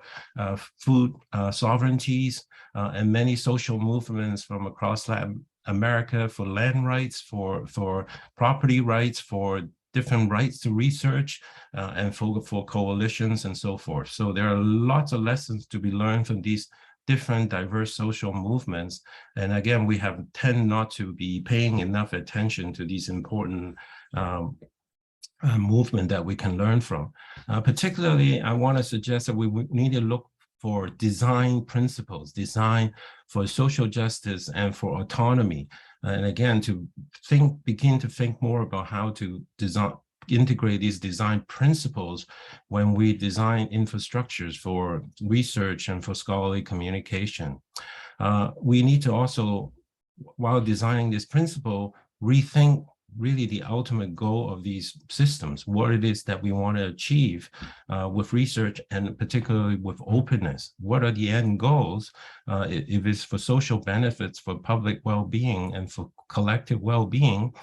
food sovereignties, and many social movements from across Latin America for land rights, for property rights, for different rights to research, and for coalitions and so forth. So there are lots of lessons to be learned from these different diverse social movements. And again, we tend not to be paying enough attention to these important movement that we can learn from. Particularly, I want to suggest that we need to look for design principles, design for social justice and for autonomy. And again, to begin to think more about how to integrate these design principles when we design infrastructures for research and for scholarly communication. We need to also, while designing this principle, rethink really the ultimate goal of these systems, what it is that we want to achieve with research, and particularly with openness. What are the end goals? If it's for social benefits, for public well-being, and for collective well-being,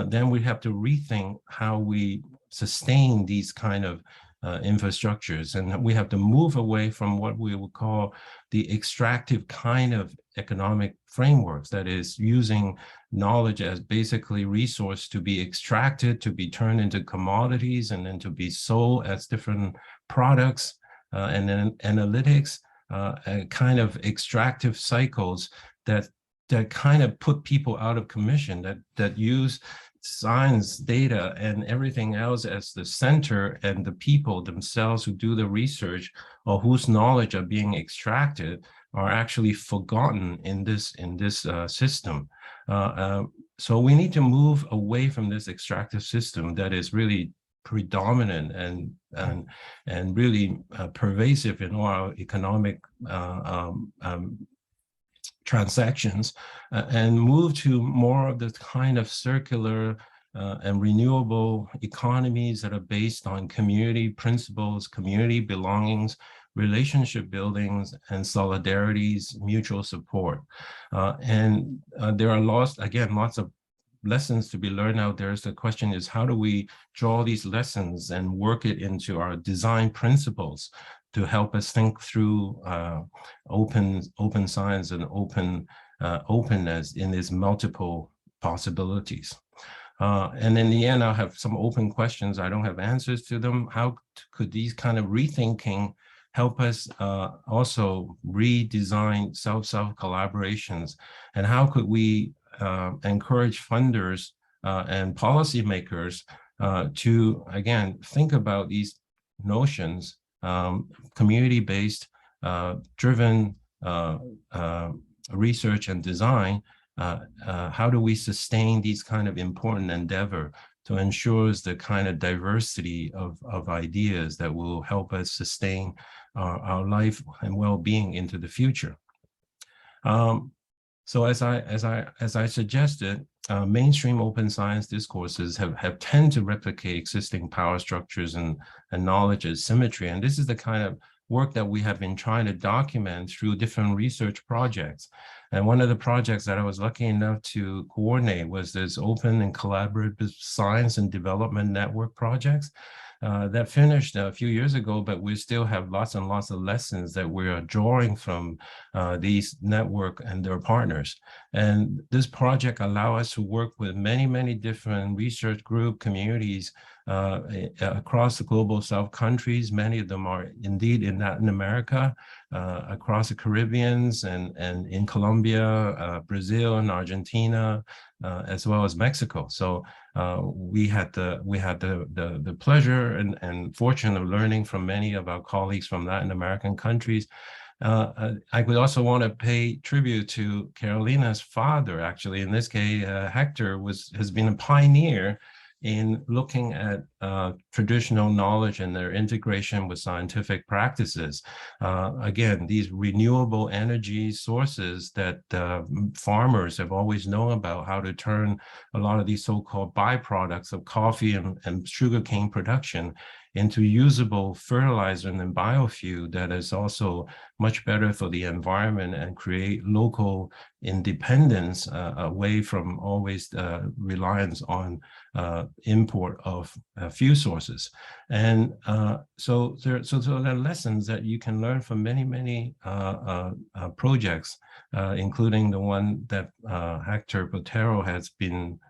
then we have to rethink how we sustain these kind of infrastructures. And we have to move away from what we would call the extractive kind of economic frameworks, that is using knowledge as basically resource to be extracted, to be turned into commodities, and then to be sold as different products, and then analytics, kind of extractive cycles that kind of put people out of commission, that use science, data, and everything else as the center, and the people themselves who do the research or whose knowledge are being extracted are actually forgotten in this system. So we need to move away from this extractive system that is really predominant and really pervasive in all our economic transactions, and move to more of the kind of circular and renewable economies that are based on community principles, community belongings, relationship buildings, and solidarities, mutual support. There are lots of lessons to be learned out there. So the question is, how do we draw these lessons and work it into our design principles to help us think through open science and openness in its multiple possibilities. And in the end, I'll have some open questions. I don't have answers to them. How could these kind of rethinking help us also redesign self collaborations? And how could we encourage funders and policymakers to, again, think about these notions, community-based, driven research and design. How do we sustain these kind of important endeavor to ensure the kind of diversity of ideas that will help us sustain our life and well-being into the future? So as I suggested, mainstream open science discourses have tend to replicate existing power structures and knowledge asymmetry. And this is the kind of work that we have been trying to document through different research projects. And one of the projects that I was lucky enough to coordinate was this open and collaborative science and development network projects. That finished a few years ago, but we still have lots and lots of lessons that we are drawing from these network and their partners. And this project allows us to work with many, many different research group communities across the global South countries. Many of them are indeed in Latin America, across the Caribbeans, and in Colombia, Brazil, and Argentina, as well as Mexico. So we had the pleasure and fortune of learning from many of our colleagues from Latin American countries. I would also want to pay tribute to Carolina's father. Actually, in this case, Hector has been a pioneer in looking at traditional knowledge and their integration with scientific practices. Again, these renewable energy sources that farmers have always known about, how to turn a lot of these so-called byproducts of coffee and sugarcane production into usable fertilizer and biofuel that is also much better for the environment and create local independence away from always reliance on import of fuel sources. And so there are lessons that you can learn from many projects, including the one that Hector Botero has been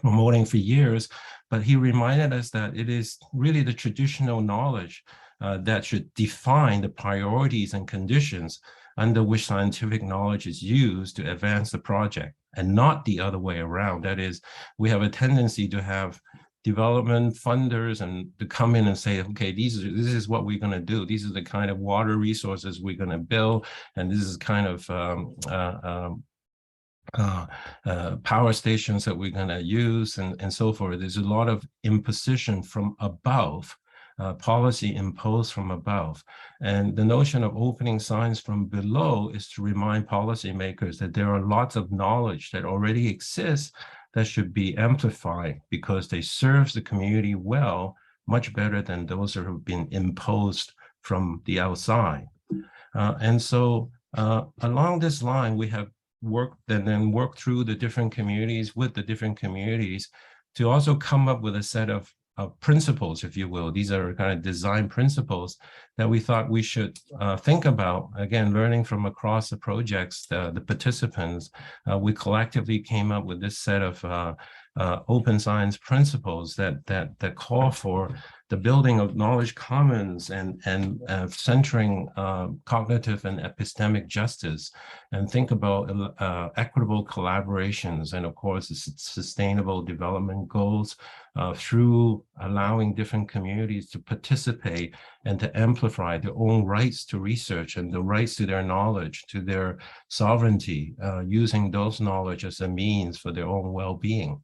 promoting for years. But he reminded us that it is really the traditional knowledge that should define the priorities and conditions under which scientific knowledge is used to advance the project, and not the other way around. That is, we have a tendency to have development funders and to come in and say, okay, this is what we're going to do. These are the kind of water resources we're going to build, and this is kind of power stations that we're going to use, and so forth. There's a lot of imposition from above, policy imposed from above. And the notion of opening science from below is to remind policymakers that there are lots of knowledge that already exists that should be amplified because they serve the community well, much better than those that have been imposed from the outside. And so along this line, we have worked and then worked through the different communities with the different communities to also come up with a set of principles, if you will. These are kind of design principles that we thought we should think about. Again, learning from across the projects, the participants, we collectively came up with this set of open science principles that call for the building of knowledge commons and centering cognitive and epistemic justice, and think about equitable collaborations, and of course sustainable development goals through allowing different communities to participate and to amplify their own rights to research and the rights to their knowledge, to their sovereignty, using those knowledge as a means for their own well-being.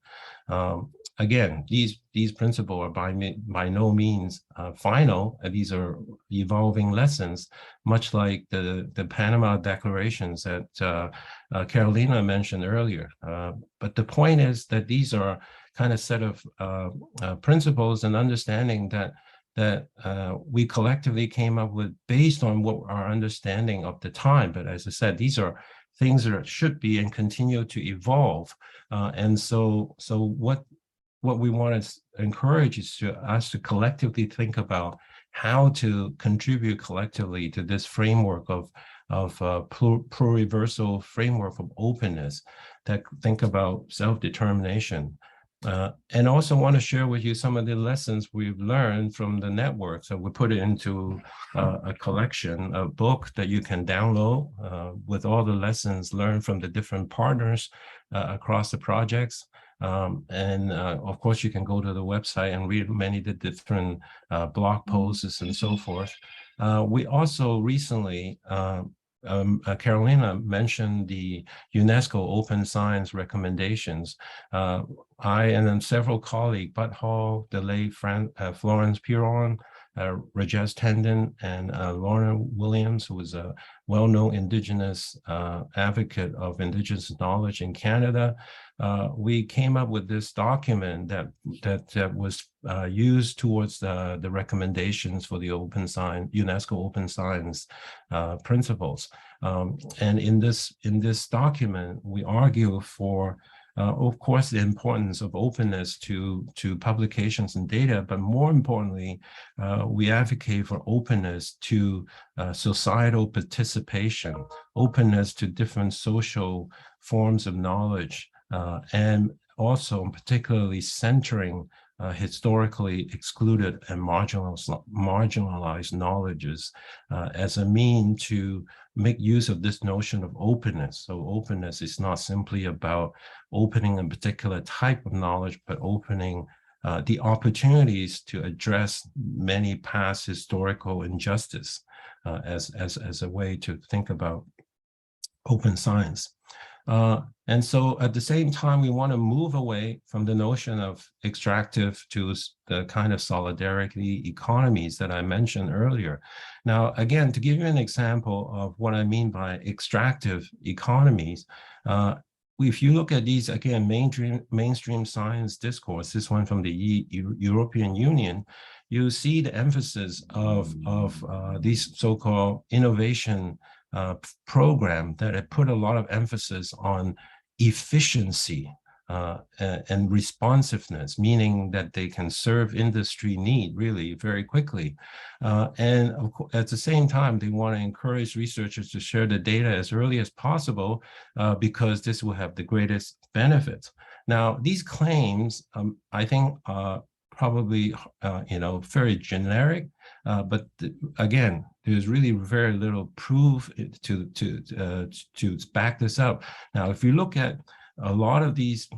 Again, these principles are by no means final. These are evolving lessons, much like the Panama Declarations that Carolina mentioned earlier. But the point is that these are kind of set of principles and understanding that we collectively came up with based on what our understanding of the time. But as I said, these are things that should be and continue to evolve. And so what we want to encourage is us to collectively think about how to contribute collectively to this framework of pluriversal framework of openness, that think about self-determination. And also want to share with you some of the lessons we've learned from the network. So we put it into a collection, a book that you can download with all the lessons learned from the different partners across the projects. And of course, you can go to the website and read many of the different blog posts and so forth. We also recently, Carolina mentioned the UNESCO Open Science recommendations. I and then several colleagues, Bud Hall, the late Florence Piron, Rajesh Tandon, and Lorna Williams, who was a well-known Indigenous advocate of Indigenous knowledge in Canada. We came up with this document that was used towards the recommendations for the Open Science, UNESCO Open Science principles. And in this document, we argue for of course, the importance of openness to publications and data, but more importantly, we advocate for openness to societal participation, openness to different social forms of knowledge, and also particularly centering historically excluded and marginalized knowledges as a mean to make use of this notion of openness. So openness is not simply about opening a particular type of knowledge, but opening the opportunities to address many past historical injustice as a way to think about open science. And so at the same time, we want to move away from the notion of extractive to the kind of solidarity economies that I mentioned earlier. Now, again, to give you an example of what I mean by extractive economies, if you look at these, again, mainstream science discourse, this one from the European Union, you see the emphasis of these so-called innovation program that had put a lot of emphasis on efficiency and responsiveness, meaning that they can serve industry need really very quickly. And of course, at the same time, they want to encourage researchers to share the data as early as possible because this will have the greatest benefits. Now, these claims, I think, probably, very generic, but again, there's really very little proof to back this up. Now, if you look at a lot of these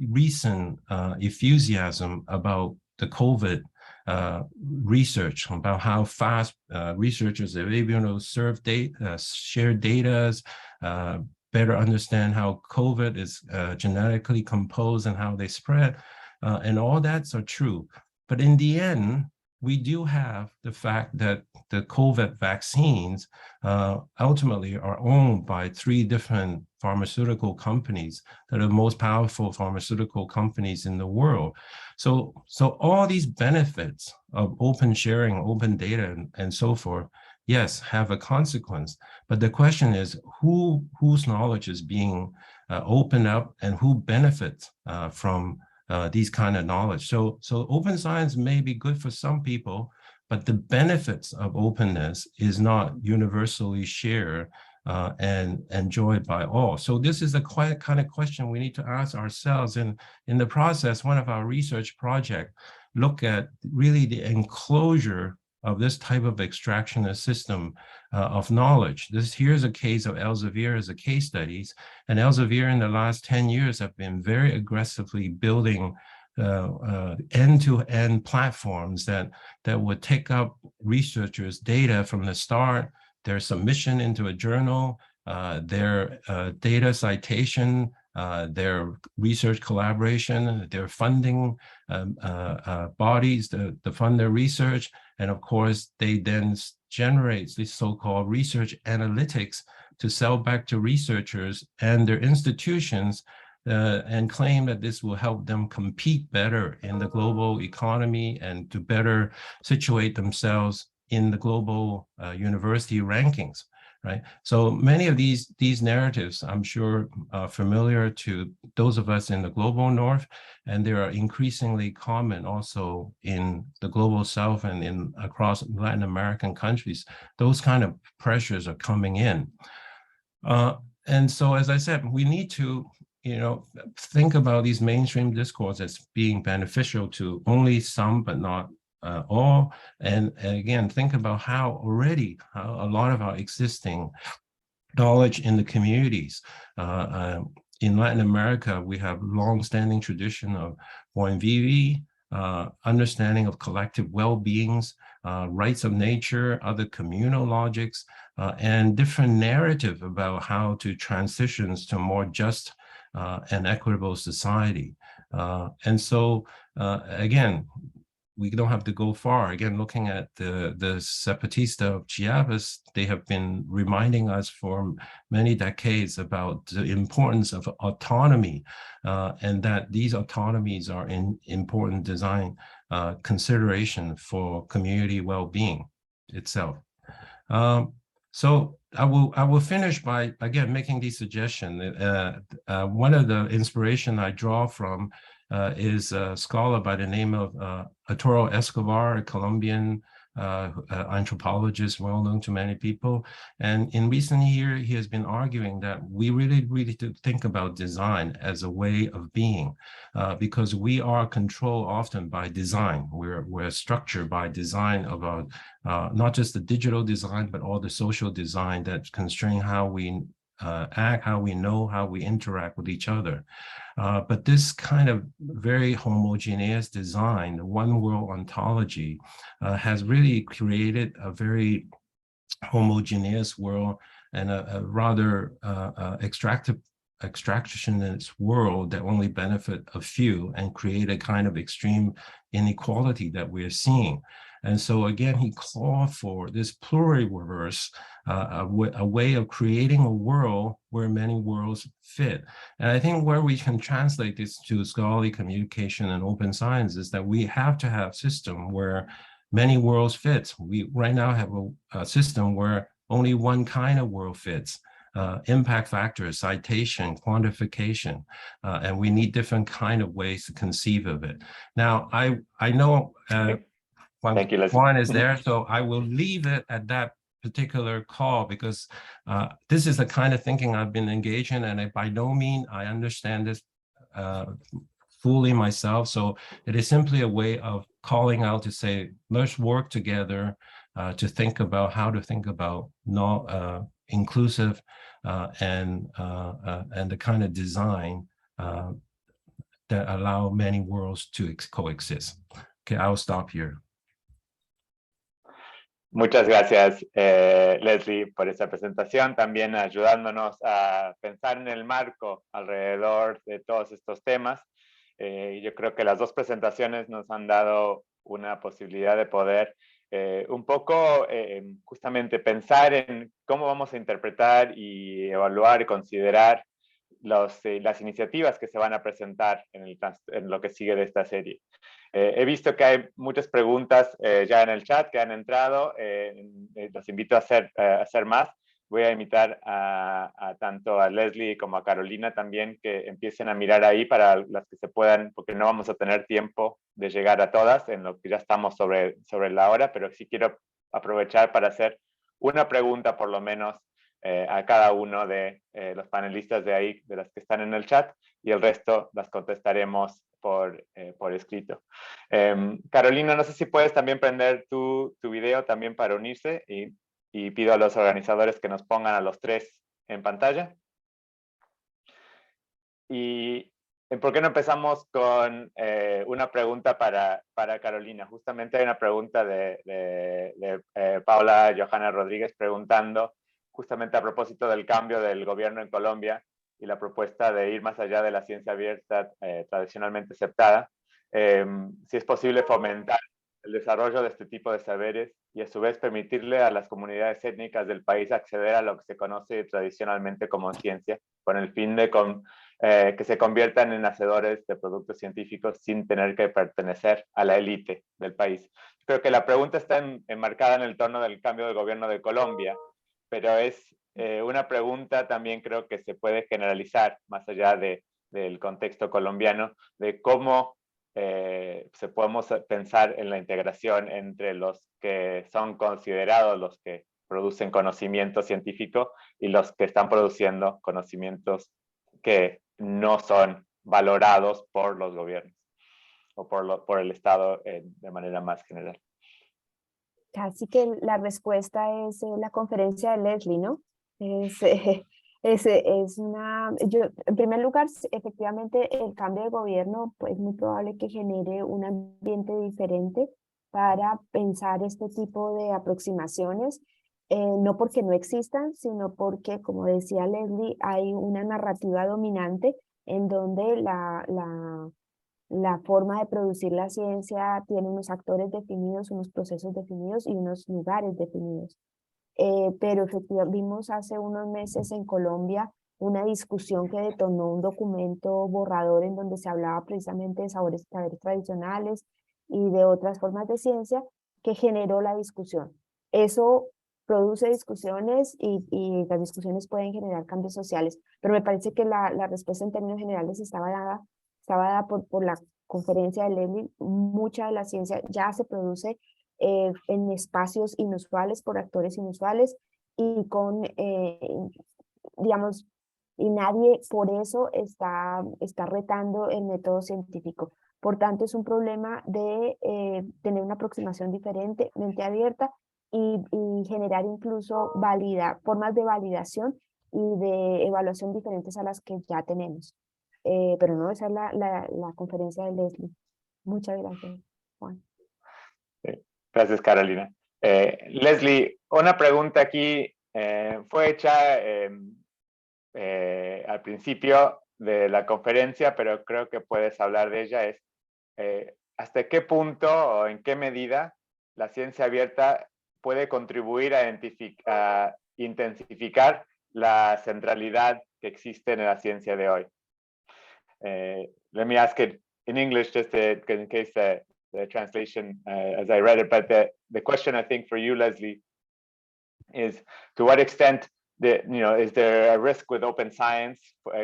recent enthusiasm about the COVID research, about how fast researchers are able to serve data, share data, better understand how COVID is genetically composed and how they spread, and all that's are true. But in the end, we do have the fact that the COVID vaccines ultimately are owned by 3 different pharmaceutical companies that are the most powerful pharmaceutical companies in the world. So all these benefits of open sharing, open data, and so forth, yes, have a consequence. But the question is whose knowledge is being opened up and who benefits from these kind of knowledge. So open science may be good for some people, but the benefits of openness is not universally shared and enjoyed by all. So this is the kind of question we need to ask ourselves. And in the process, one of our research projects look at really the enclosure of this type of extractionist system of knowledge. Here's a case of Elsevier as a case studies. And Elsevier in the last 10 years have been very aggressively building end-to-end platforms that would take up researchers' data from the start, their submission into a journal, their data citation, their research collaboration, their funding bodies to fund their research. And of course, they then generate this so-called research analytics to sell back to researchers and their institutions and claim that this will help them compete better in the global economy and to better situate themselves in the global university rankings, right? So many of these narratives, I'm sure, are familiar to those of us in the global north, and they are increasingly common also in the global south and across Latin American countries. Those kind of pressures are coming in. And so, as I said, we need to think about these mainstream discourse as being beneficial to only some, but not all. And again, think about how a lot of our existing knowledge in the communities. In Latin America, we have long-standing tradition of buen vivir, understanding of collective well-beings, rights of nature, other communal logics, and different narrative about how to transition to a more just and equitable society. And so, again, we don't have to go far. Again, looking at the Zapatista of Chiapas, they have been reminding us for many decades about the importance of autonomy and that these autonomies are in important design consideration for community well-being itself. So I will finish by, again, making these suggestions. One of the inspiration I draw from is a scholar by the name of Arturo Escobar, a Colombian anthropologist well known to many people. And in recent years, he has been arguing that we really to think about design as a way of being, because we are controlled often by design. We're structured by design of our, not just the digital design, but all the social design that constrain how we act, how we know, how we interact with each other. But this kind of very homogeneous design, the one world ontology, has really created a very homogeneous world and a rather extractionist world that only benefit a few and create a kind of extreme inequality that we're seeing. And so again, he called for this pluriverse, a way of creating a world where many worlds fit. And I think where we can translate this to scholarly communication and open science is that we have to have a system where many worlds fit. We right now have a system where only one kind of world fits. Impact factors, citation, quantification, and we need different kind of ways to conceive of it. Now, I know Thank you, Leslie. Juan is there, so I will leave it at that particular call because this is the kind of thinking I've been engaged in, and by no means I understand this fully myself. So it is simply a way of calling out to say, let's work together to think about how to think about inclusive and the kind of design that allow many worlds to coexist. Okay, I'll stop here. Muchas gracias, Leslie, por esta presentación, también ayudándonos a pensar en el marco alrededor de todos estos temas. Yo creo que las dos presentaciones nos han dado una posibilidad de poder un poco justamente pensar en cómo vamos a interpretar y evaluar y considerar las iniciativas que se van a presentar en lo que sigue de esta serie. He visto que hay muchas preguntas ya en el chat que han entrado. Los invito a hacer más. voy a invitar a tanto a Leslie como a Carolina también que empiecen a mirar ahí para las que se puedan, porque no vamos a tener tiempo de llegar a todas en lo que ya estamos sobre la hora, pero sí quiero aprovechar para hacer una pregunta por lo menos a cada uno de los panelistas de ahí, de las que están en el chat, y el resto las contestaremos por escrito. Carolina, no sé si puedes también prender tu video también para unirse y pido a los organizadores que nos pongan a los tres en pantalla. Y ¿por qué no empezamos con una pregunta para Carolina? Justamente hay una pregunta de Paula Johanna Rodríguez preguntando justamente a propósito del cambio del gobierno en Colombia y la propuesta de ir más allá de la ciencia abierta tradicionalmente aceptada, si es posible fomentar el desarrollo de este tipo de saberes y a su vez permitirle a las comunidades étnicas del país acceder a lo que se conoce tradicionalmente como ciencia, con el fin de que se conviertan en hacedores de productos científicos sin tener que pertenecer a la élite del país. Creo que la pregunta está enmarcada en el tono del cambio del gobierno de Colombia, pero es una pregunta también creo que se puede generalizar más allá del contexto colombiano, de cómo se podemos pensar en la integración entre los que son considerados los que producen conocimiento científico y los que están produciendo conocimientos que no son valorados por los gobiernos o por el Estado de manera más general. Casi que la respuesta es la conferencia de Leslie, ¿no? En primer lugar, efectivamente, el cambio de gobierno pues, es muy probable que genere un ambiente diferente para pensar este tipo de aproximaciones, no porque no existan, sino porque, como decía Leslie, hay una narrativa dominante en donde la forma de producir la ciencia tiene unos actores definidos, unos procesos definidos y unos lugares definidos. Pero efectivamente vimos hace unos meses en Colombia una discusión que detonó un documento borrador en donde se hablaba precisamente de saberes tradicionales y de otras formas de ciencia que generó la discusión. Eso produce discusiones y las discusiones pueden generar cambios sociales, pero me parece que la respuesta en términos generales estaba dada por la conferencia de Leslie. Mucha de la ciencia ya se produce en espacios inusuales por actores inusuales y digamos, y nadie por eso está retando el método científico. Por tanto, es un problema de tener una aproximación diferente, mente abierta y generar incluso formas de validación y de evaluación diferentes a las que ya tenemos. Pero no, esa es la conferencia de Leslie. Muchas gracias, Juan. Gracias, Carolina. Leslie, una pregunta aquí fue hecha al principio de la conferencia, pero creo que puedes hablar de ella, es ¿hasta qué punto o en qué medida la ciencia abierta puede contribuir a intensificar la centralidad que existe en la ciencia de hoy? Let me ask it in English just in case the translation as I read it, but the question I think for you, Leslie, is to what extent is there a risk with open science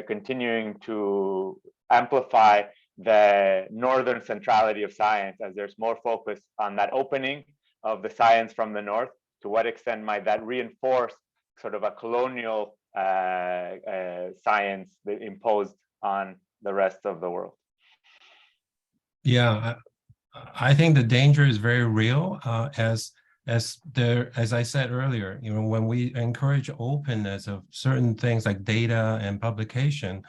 continuing to amplify the northern centrality of science as there's more focus on that opening of the science from the north? To what extent might that reinforce sort of a colonial science that imposed on the rest of the world? Yeah, I think the danger is very real, as I said earlier, when we encourage openness of certain things like data and publication,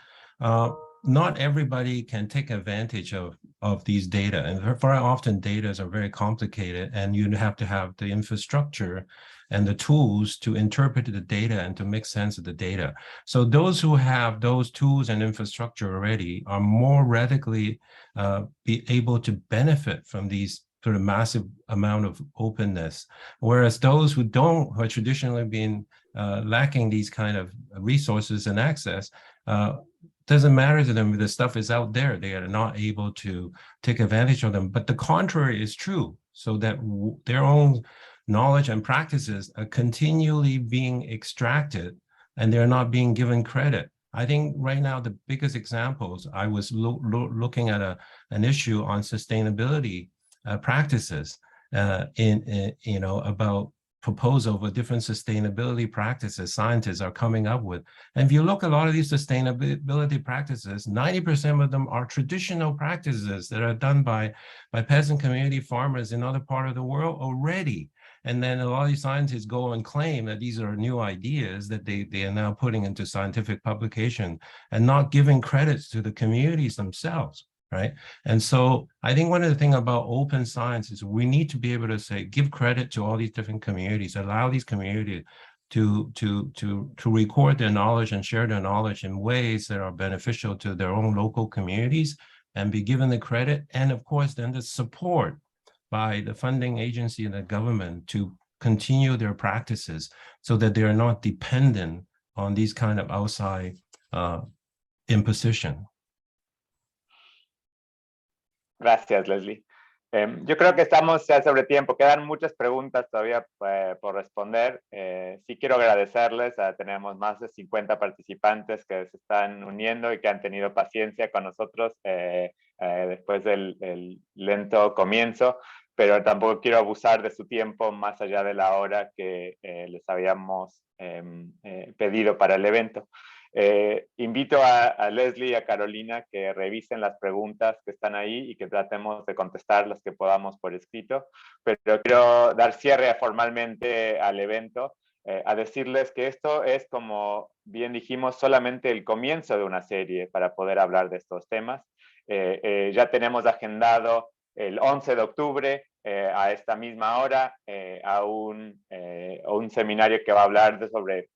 not everybody can take advantage of these data. And very often data are very complicated and you have to have the infrastructure and the tools to interpret the data and to make sense of the data. So those who have those tools and infrastructure already are more radically be able to benefit from these sort of massive amount of openness, whereas those who don't, who are traditionally been lacking these kind of resources and access, doesn't matter to them. The stuff is out there. They are not able to take advantage of them. But the contrary is true, so that their own knowledge and practices are continually being extracted and they're not being given credit. I think right now the biggest examples, I was looking at an issue on sustainability practices about proposal for different sustainability practices scientists are coming up with. And if you look at a lot of these sustainability practices, 90% of them are traditional practices that are done by peasant community farmers in other parts of the world already. And then a lot of these scientists go and claim that these are new ideas that they are now putting into scientific publication and not giving credits to the communities themselves. Right. And so I think one of the things about open science is we need to be able to say, give credit to all these different communities, allow these communities to record their knowledge and share their knowledge in ways that are beneficial to their own local communities and be given the credit. And of course, then the support by the funding agency and the government to continue their practices so that they are not dependent on these kind of outside imposition. Gracias, Leslie. Yo creo que estamos ya sobre tiempo. Quedan muchas preguntas todavía por responder. Sí quiero agradecerles. Tenemos más de 50 participantes que se están uniendo y que han tenido paciencia con nosotros después del lento comienzo, pero tampoco quiero abusar de su tiempo más allá de la hora que les habíamos pedido para el evento. Invito a Leslie y a Carolina que revisen las preguntas que están ahí y que tratemos de contestar las que podamos por escrito, pero quiero dar cierre formalmente al evento, a decirles que esto es, como bien dijimos, solamente el comienzo de una serie para poder hablar de estos temas. Ya tenemos agendado el 11 de octubre a esta misma hora a un seminario que va a hablar sobre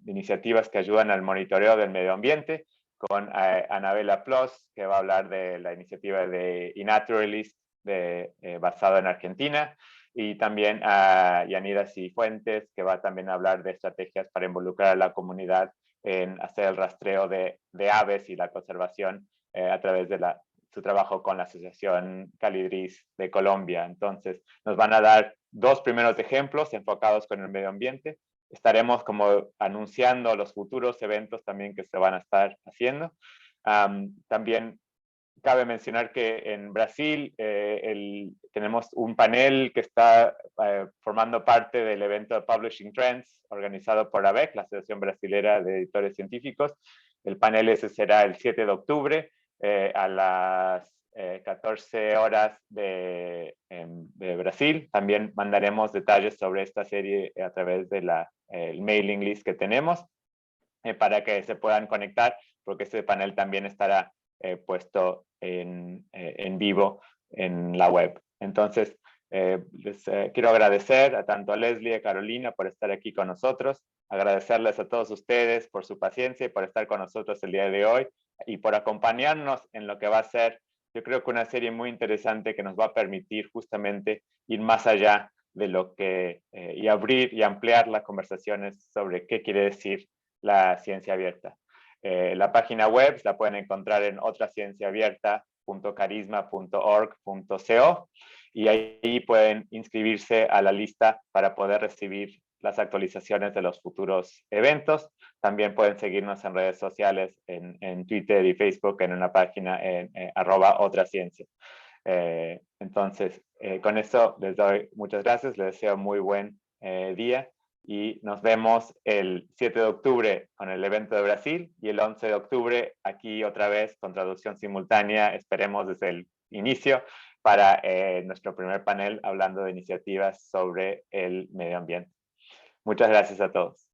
iniciativas que ayudan al monitoreo del medio ambiente con Anabela Plos, que va a hablar de la iniciativa de eNaturalist basado en Argentina, y también a Yanira Cifuentes, que va también a hablar de estrategias para involucrar a la comunidad en hacer el rastreo de aves y la conservación a través de su trabajo con la Asociación Calidris de Colombia. Entonces, nos van a dar dos primeros ejemplos enfocados con el medio ambiente. Estaremos como anunciando los futuros eventos también que se van a estar haciendo. También cabe mencionar que en Brasil tenemos un panel que está formando parte del evento de Publishing Trends organizado por ABEC, la Asociación Brasilera de Editores Científicos. El panel ese será el 7 de octubre a las 14 horas de Brasil. También mandaremos detalles sobre esta serie a través de el mailing list que tenemos para que se puedan conectar, porque este panel también estará puesto en vivo en la web. Entonces, les quiero agradecer a tanto a Leslie y a Carolina por estar aquí con nosotros, agradecerles a todos ustedes por su paciencia y por estar con nosotros el día de hoy y por acompañarnos en lo que va a ser, yo creo que una serie muy interesante que nos va a permitir justamente ir más allá de lo que, y abrir y ampliar las conversaciones sobre qué quiere decir la ciencia abierta. La página web la pueden encontrar en otracienciaabierta.carisma.org.co y ahí pueden inscribirse a la lista para poder recibir las actualizaciones de los futuros eventos. También pueden seguirnos en redes sociales, en Twitter y Facebook, en una página en @otraciencia. Entonces, con eso les doy muchas gracias, les deseo muy buen día y nos vemos el 7 de octubre con el evento de Brasil y el 11 de octubre aquí otra vez con traducción simultánea, esperemos desde el inicio, para nuestro primer panel hablando de iniciativas sobre el medio ambiente. Muchas gracias a todos.